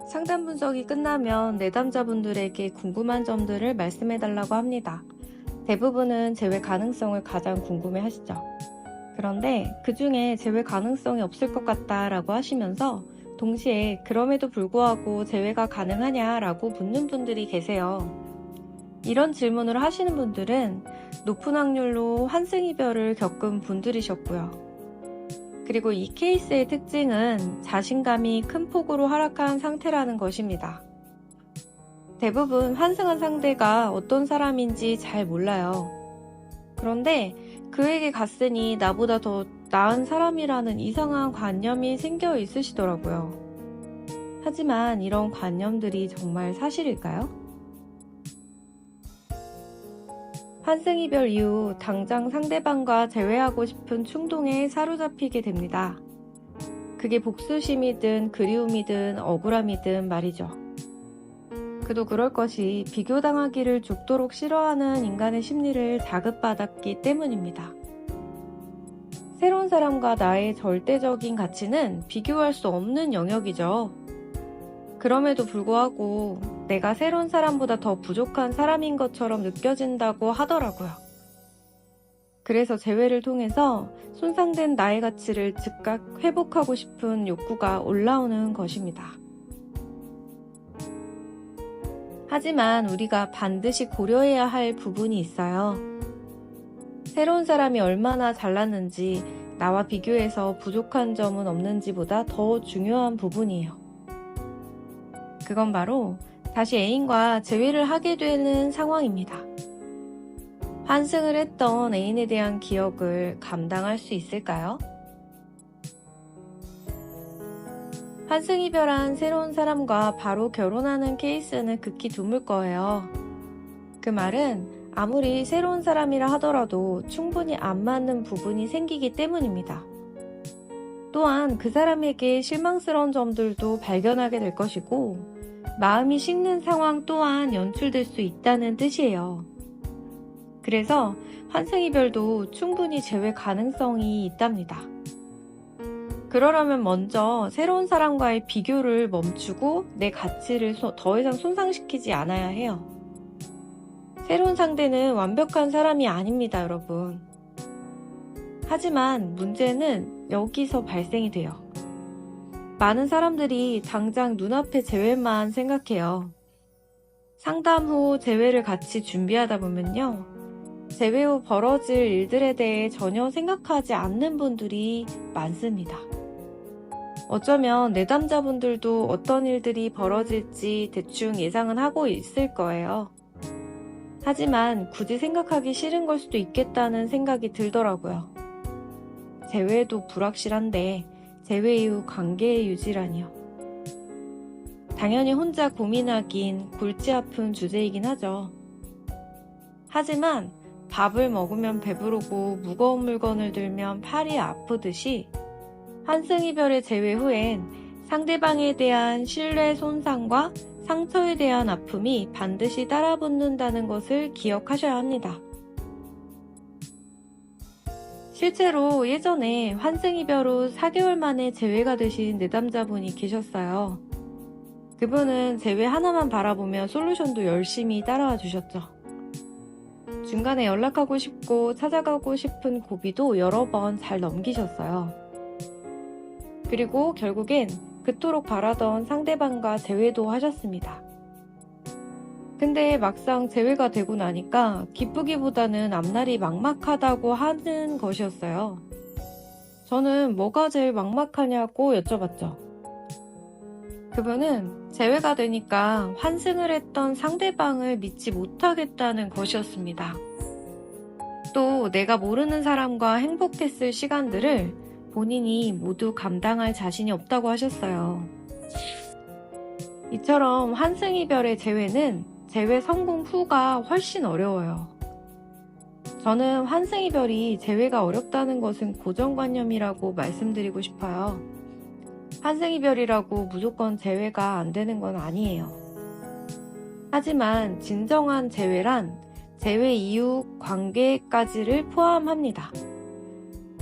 상담 분석이 끝나면 내담자분들에게 궁금한 점들을 말씀해달라고 합니다. 대부분은 재회 가능성을 가장 궁금해 하시죠. 그런데 그 중에 재회 가능성이 없을 것 같다라고 하시면서 동시에 그럼에도 불구하고 재회가 가능하냐라고 묻는 분들이 계세요. 이런 질문을 하시는 분들은 높은 확률로 환승이별을 겪은 분들이셨고요. 그리고 이 케이스의 특징은 자신감이 큰 폭으로 하락한 상태라는 것입니다. 대부분 환승한 상대가 어떤 사람인지 잘 몰라요. 그런데 그에게 갔으니 나보다 더 나은 사람이라는 이상한 관념이 생겨 있으시더라고요. 하지만 이런 관념들이 정말 사실일까요? 환승이별 이후 당장 상대방과 재회하고 싶은 충동에 사로잡히게 됩니다. 그게 복수심이든 그리움이든 억울함이든 말이죠. 그도 그럴 것이 비교당하기를 죽도록 싫어하는 인간의 심리를 자극받았기 때문입니다. 새로운 사람과 나의 절대적인 가치는 비교할 수 없는 영역이죠. 그럼에도 불구하고 내가 새로운 사람보다 더 부족한 사람인 것처럼 느껴진다고 하더라고요. 그래서 재회를 통해서 손상된 나의 가치를 즉각 회복하고 싶은 욕구가 올라오는 것입니다. 하지만 우리가 반드시 고려해야 할 부분이 있어요. 새로운 사람이 얼마나 잘났는지 나와 비교해서 부족한 점은 없는지보다 더 중요한 부분이에요. 그건 바로 다시 애인과 재회를 하게 되는 상황입니다. 환승을 했던 애인에 대한 기억을 감당할 수 있을까요? 환승이별한 새로운 사람과 바로 결혼하는 케이스는 극히 드물 거예요. 그 말은 아무리 새로운 사람이라 하더라도 충분히 안 맞는 부분이 생기기 때문입니다. 또한 그 사람에게 실망스러운 점들도 발견하게 될 것이고 마음이 식는 상황 또한 연출될 수 있다는 뜻이에요. 그래서 환승이별도 충분히 재회 가능성이 있답니다. 그러려면 먼저 새로운 사람과의 비교를 멈추고 내 가치를 더 이상 손상시키지 않아야 해요. 새로운 상대는 완벽한 사람이 아닙니다, 여러분. 하지만 문제는 여기서 발생이 돼요. 많은 사람들이 당장 눈앞의 재회만 생각해요. 상담 후 재회를 같이 준비하다 보면요. 재회 후 벌어질 일들에 대해 전혀 생각하지 않는 분들이 많습니다. 어쩌면 내담자분들도 어떤 일들이 벌어질지 대충 예상은 하고 있을 거예요. 하지만 굳이 생각하기 싫은 걸 수도 있겠다는 생각이 들더라고요. 재회도 불확실한데 재회 이후 관계의 유지라니요. 당연히 혼자 고민하긴 골치 아픈 주제이긴 하죠. 하지만 밥을 먹으면 배부르고 무거운 물건을 들면 팔이 아프듯이 환승이별의 재회 후엔 상대방에 대한 신뢰 손상과 상처에 대한 아픔이 반드시 따라붙는다는 것을 기억하셔야 합니다. 실제로 예전에 환승이별 후 4개월 만에 재회가 되신 내담자분이 계셨어요. 그분은 재회 하나만 바라보며 솔루션도 열심히 따라와 주셨죠. 중간에 연락하고 싶고 찾아가고 싶은 고비도 여러 번 잘 넘기셨어요. 그리고 결국엔 그토록 바라던 상대방과 재회도 하셨습니다. 근데 막상 재회가 되고 나니까 기쁘기보다는 앞날이 막막하다고 하는 것이었어요. 저는 뭐가 제일 막막하냐고 여쭤봤죠. 그분은 재회가 되니까 환승을 했던 상대방을 믿지 못하겠다는 것이었습니다. 또 내가 모르는 사람과 행복했을 시간들을 본인이 모두 감당할 자신이 없다고 하셨어요. 이처럼 환승이별의 재회는 재회 성공 후가 훨씬 어려워요. 저는 환승이별이 재회가 어렵다는 것은 고정관념이라고 말씀드리고 싶어요. 환승이별이라고 무조건 재회가 안 되는 건 아니에요. 하지만 진정한 재회란 재회 이후 관계까지를 포함합니다.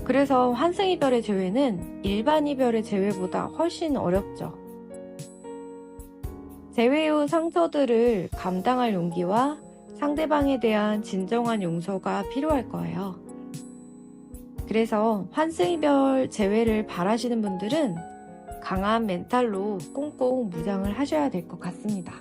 그래서 환승이별의 재회는 일반 이별의 재회보다 훨씬 어렵죠. 재회 후 상처들을 감당할 용기와 상대방에 대한 진정한 용서가 필요할 거예요. 그래서 환승이별 재회를 바라시는 분들은 강한 멘탈로 꽁꽁 무장을 하셔야 될 것 같습니다.